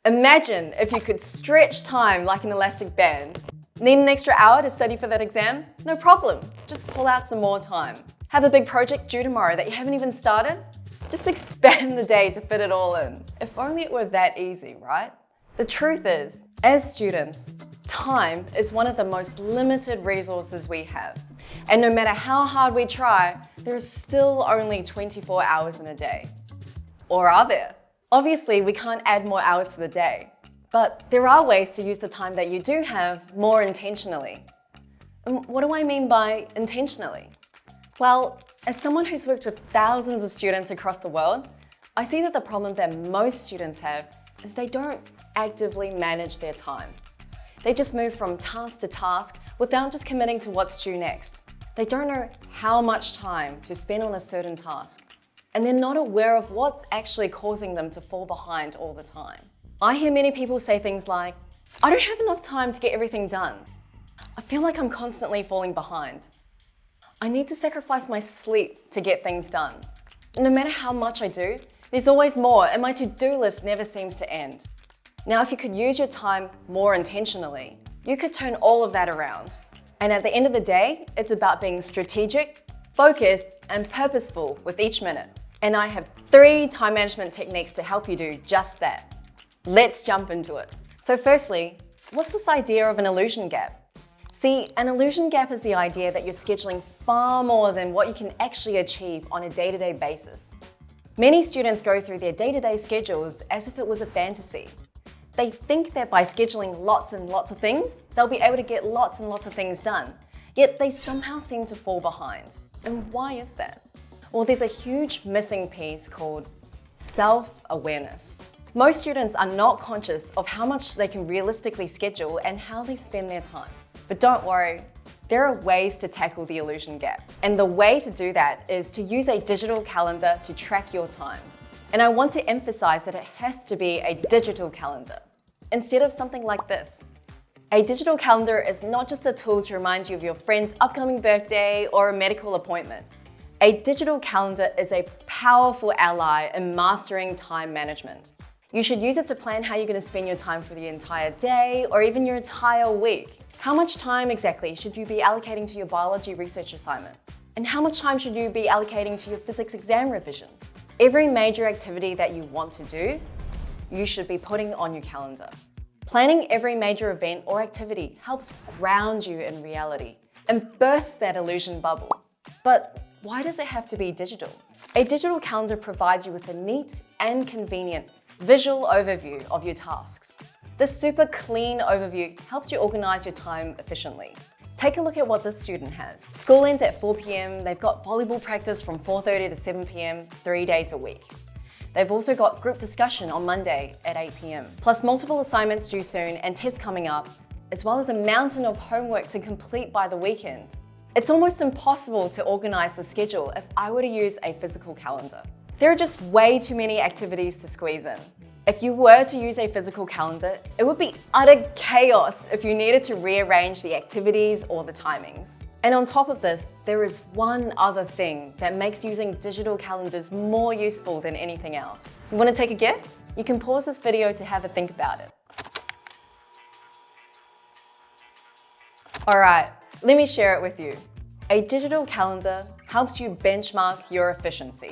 Imagine if you could stretch time like an elastic band. Need an extra hour to study for that exam? No problem, just pull out some more time. Have a big project due tomorrow that you haven't even started? Just expand the day to fit it all in. If only it were that easy, right? The truth is, as students, time is one of the most limited resources we have. And no matter how hard we try, there is still only 24 hours in a day. Or are there? Obviously, we can't add more hours to the day, but there are ways to use the time that you do have more intentionally. And what do I mean by intentionally? Well, as someone who's worked with thousands of students across the world, I see that the problem that most students have is they don't actively manage their time. They just move from task to task without just committing to what's due next. They don't know how much time to spend on a certain task, and they're not aware of what's actually causing them to fall behind all the time. I hear many people say things like, I don't have enough time to get everything done. I feel like I'm constantly falling behind. I need to sacrifice my sleep to get things done. No matter how much I do, there's always more, and my to-do list never seems to end. Now, if you could use your time more intentionally, you could turn all of that around. And at the end of the day, it's about being strategic, focused, and purposeful with each minute. And I have 3 time management techniques to help you do just that. Let's jump into it. So firstly, what's this idea of an illusion gap? See, an illusion gap is the idea that you're scheduling far more than what you can actually achieve on a day-to-day basis. Many students go through their day-to-day schedules as if it was a fantasy. They think that by scheduling lots and lots of things, they'll be able to get lots and lots of things done, yet they somehow seem to fall behind. And why is that? Well, there's a huge missing piece called self-awareness. Most students are not conscious of how much they can realistically schedule and how they spend their time. But don't worry, there are ways to tackle the illusion gap. And the way to do that is to use a digital calendar to track your time. And I want to emphasize that it has to be a digital calendar, instead of something like this. A digital calendar is not just a tool to remind you of your friend's upcoming birthday or a medical appointment. A digital calendar is a powerful ally in mastering time management. You should use it to plan how you're going to spend your time for the entire day or even your entire week. How much time exactly should you be allocating to your biology research assignment? And how much time should you be allocating to your physics exam revision? Every major activity that you want to do, you should be putting on your calendar. Planning every major event or activity helps ground you in reality and bursts that illusion bubble. But why does it have to be digital? A digital calendar provides you with a neat and convenient visual overview of your tasks. This super clean overview helps you organize your time efficiently. Take a look at what this student has. School ends at 4 p.m. They've got volleyball practice from 4:30 to 7 p.m. 3 days a week. They've also got group discussion on Monday at 8 p.m. plus multiple assignments due soon and tests coming up, as well as a mountain of homework to complete by the weekend. It's almost impossible to organize the schedule if I were to use a physical calendar. There are just way too many activities to squeeze in. If you were to use a physical calendar, it would be utter chaos if you needed to rearrange the activities or the timings. And on top of this, there is one other thing that makes using digital calendars more useful than anything else. You want to take a guess? You can pause this video to have a think about it. All right, let me share it with you. A digital calendar helps you benchmark your efficiency.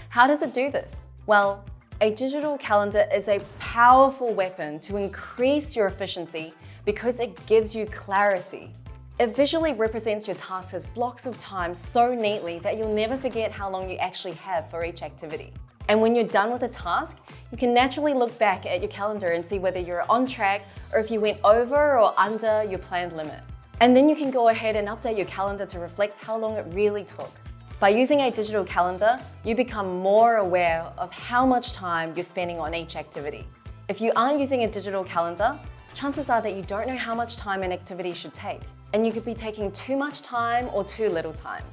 How does it do this? Well, a digital calendar is a powerful weapon to increase your efficiency because it gives you clarity. It visually represents your tasks as blocks of time so neatly that you'll never forget how long you actually have for each activity. And when you're done with a task, you can naturally look back at your calendar and see whether you're on track or if you went over or under your planned limit. And then you can go ahead and update your calendar to reflect how long it really took. By using a digital calendar, you become more aware of how much time you're spending on each activity. If you aren't using a digital calendar, chances are that you don't know how much time an activity should take, and you could be taking too much time or too little time.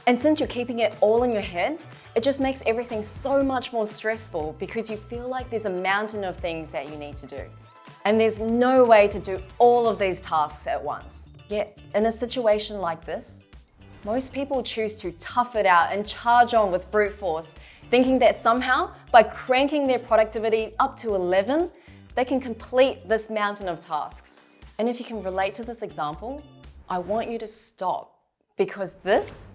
And since you're keeping it all in your head, it just makes everything so much more stressful because you feel like there's a mountain of things that you need to do. And there's no way to do all of these tasks at once. Yet, in a situation like this, most people choose to tough it out and charge on with brute force, thinking that somehow, by cranking their productivity up to 11, they can complete this mountain of tasks. And if you can relate to this example, I want you to stop, because this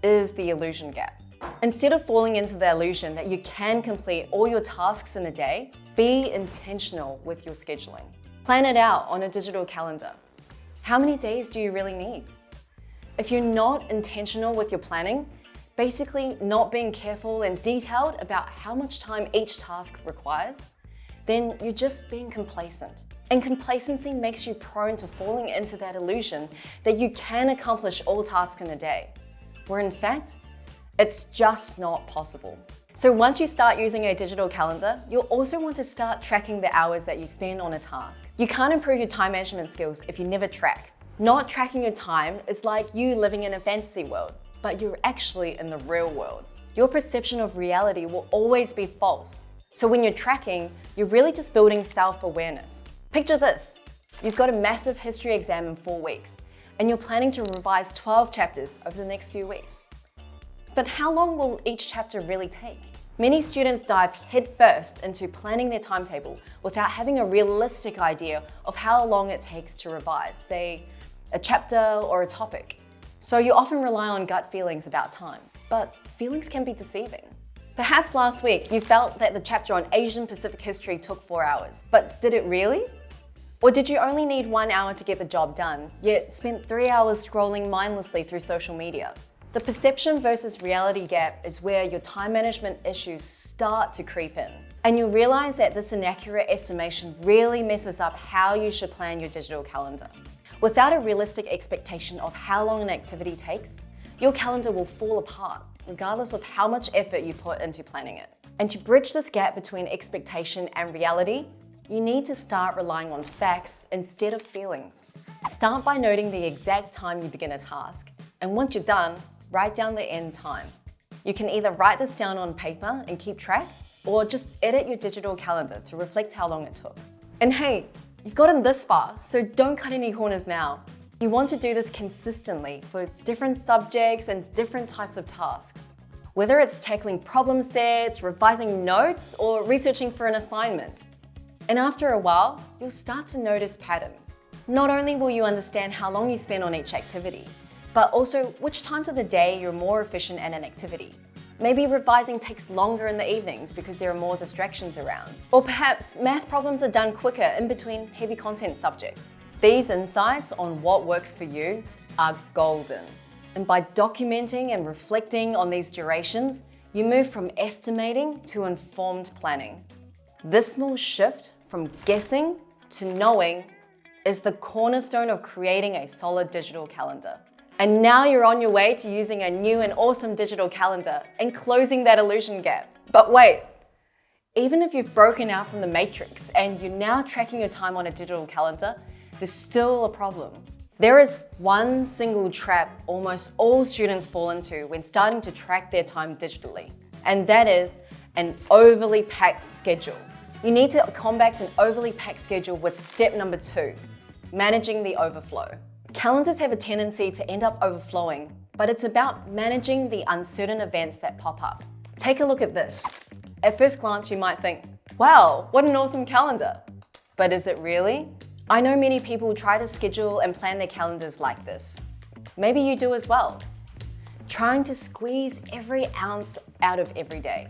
is the illusion gap. Instead of falling into the illusion that you can complete all your tasks in a day, be intentional with your scheduling. Plan it out on a digital calendar. How many days do you really need? If you're not intentional with your planning, basically not being careful and detailed about how much time each task requires, then you're just being complacent. And complacency makes you prone to falling into that illusion that you can accomplish all tasks in a day, where in fact, it's just not possible. So once you start using a digital calendar, you'll also want to start tracking the hours that you spend on a task. You can't improve your time management skills if you never track. Not tracking your time is like you living in a fantasy world, but you're actually in the real world. Your perception of reality will always be false. So when you're tracking, you're really just building self-awareness. Picture this. You've got a massive history exam in 4 weeks, and you're planning to revise 12 chapters over the next few weeks. But how long will each chapter really take? Many students dive headfirst into planning their timetable without having a realistic idea of how long it takes to revise, say, a chapter or a topic. So you often rely on gut feelings about time, but feelings can be deceiving. Perhaps last week you felt that the chapter on Asian Pacific history took 4 hours, but did it really? Or did you only need 1 hour to get the job done, yet spent 3 hours scrolling mindlessly through social media? The perception versus reality gap is where your time management issues start to creep in. And you'll realize that this inaccurate estimation really messes up how you should plan your digital calendar. Without a realistic expectation of how long an activity takes, your calendar will fall apart, regardless of how much effort you put into planning it. And to bridge this gap between expectation and reality, you need to start relying on facts instead of feelings. Start by noting the exact time you begin a task. And once you're done, write down the end time. You can either write this down on paper and keep track, or just edit your digital calendar to reflect how long it took. And hey, you've gotten this far, so don't cut any corners now. You want to do this consistently for different subjects and different types of tasks. Whether it's tackling problem sets, revising notes, or researching for an assignment. And after a while, you'll start to notice patterns. Not only will you understand how long you spend on each activity, but also which times of the day you're more efficient at an activity. Maybe revising takes longer in the evenings because there are more distractions around. Or perhaps math problems are done quicker in between heavy content subjects. These insights on what works for you are golden. And by documenting and reflecting on these durations, you move from estimating to informed planning. This small shift from guessing to knowing is the cornerstone of creating a solid digital calendar. And now you're on your way to using a new and awesome digital calendar and closing that illusion gap. But wait, even if you've broken out from the matrix and you're now tracking your time on a digital calendar, there's still a problem. There is one single trap almost all students fall into when starting to track their time digitally, and that is an overly packed schedule. You need to combat an overly packed schedule with step number 2, managing the overflow. Calendars have a tendency to end up overflowing, but it's about managing the uncertain events that pop up. Take a look at this. At first glance, you might think, wow, what an awesome calendar. But is it really? I know many people try to schedule and plan their calendars like this. Maybe you do as well. Trying to squeeze every ounce out of every day.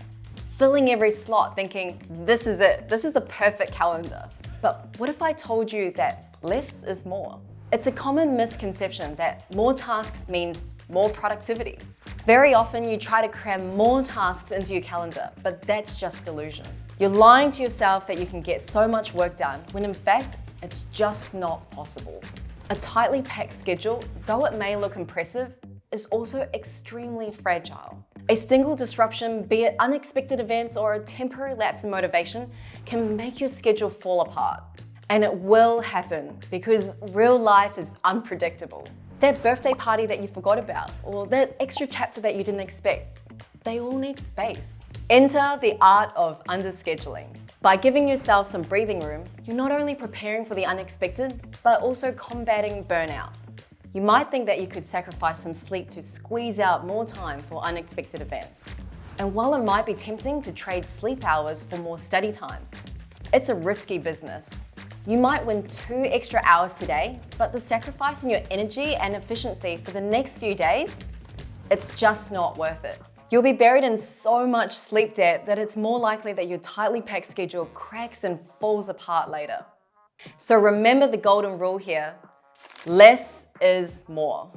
Filling every slot thinking, this is it, this is the perfect calendar. But what if I told you that less is more? It's a common misconception that more tasks means more productivity. Very often you try to cram more tasks into your calendar, but that's just delusion. You're lying to yourself that you can get so much work done when in fact, it's just not possible. A tightly packed schedule, though it may look impressive, is also extremely fragile. A single disruption, be it unexpected events or a temporary lapse in motivation, can make your schedule fall apart. And it will happen because real life is unpredictable. That birthday party that you forgot about, or that extra chapter that you didn't expect, they all need space. Enter the art of underscheduling. By giving yourself some breathing room, you're not only preparing for the unexpected, but also combating burnout. You might think that you could sacrifice some sleep to squeeze out more time for unexpected events. And while it might be tempting to trade sleep hours for more study time, It's a risky business. You might win 2 extra hours today, but the sacrifice in your energy and efficiency for the next few days, it's just not worth it. You'll be buried in so much sleep debt that it's more likely that your tightly packed schedule cracks and falls apart later. So remember the golden rule here: less is more.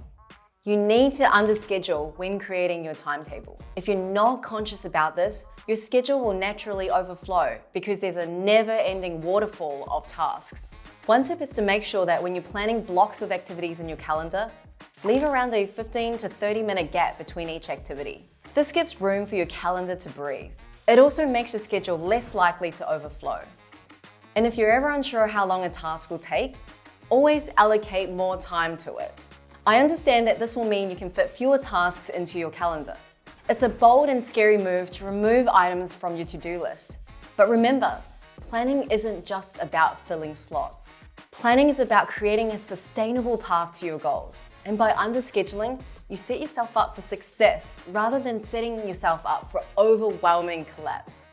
You need to underschedule when creating your timetable. If you're not conscious about this, your schedule will naturally overflow because there's a never-ending waterfall of tasks. One tip is to make sure that when you're planning blocks of activities in your calendar, leave around a 15 to 30-minute gap between each activity. This gives room for your calendar to breathe. It also makes your schedule less likely to overflow. And if you're ever unsure how long a task will take, always allocate more time to it. I understand that this will mean you can fit fewer tasks into your calendar. It's a bold and scary move to remove items from your to-do list. But remember, planning isn't just about filling slots. Planning is about creating a sustainable path to your goals. And by underscheduling, you set yourself up for success rather than setting yourself up for overwhelming collapse.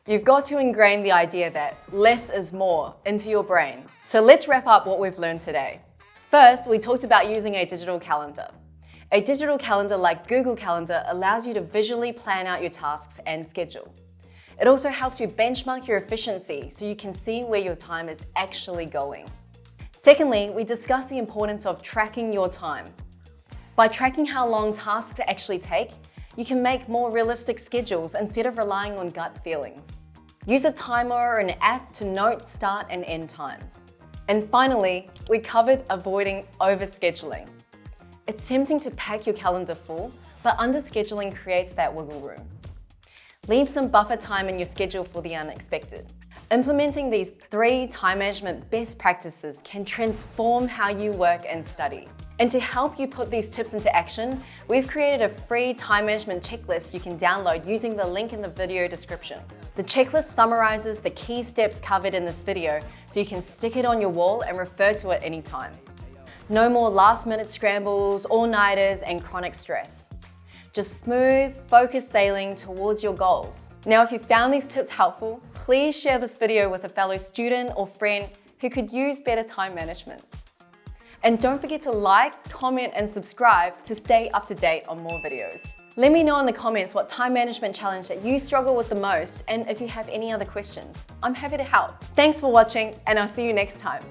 You've got to ingrain the idea that less is more into your brain. So let's wrap up what we've learned today. First, we talked about using a digital calendar. A digital calendar like Google Calendar allows you to visually plan out your tasks and schedule. It also helps you benchmark your efficiency so you can see where your time is actually going. Secondly, we discussed the importance of tracking your time. By tracking how long tasks actually take, you can make more realistic schedules instead of relying on gut feelings. Use a timer or an app to note start and end times. And finally, we covered avoiding overscheduling. It's tempting to pack your calendar full, but underscheduling creates that wiggle room. Leave some buffer time in your schedule for the unexpected. Implementing these 3 time management best practices can transform how you work and study. And to help you put these tips into action, we've created a free time management checklist you can download using the link in the video description. The checklist summarizes the key steps covered in this video so you can stick it on your wall and refer to it anytime. No more last-minute scrambles, all-nighters, and chronic stress. Just smooth, focused sailing towards your goals. Now, if you found these tips helpful, please share this video with a fellow student or friend who could use better time management. And don't forget to like, comment, and subscribe to stay up to date on more videos. Let me know in the comments what time management challenge that you struggle with the most, and if you have any other questions. I'm happy to help. Thanks for watching, and I'll see you next time.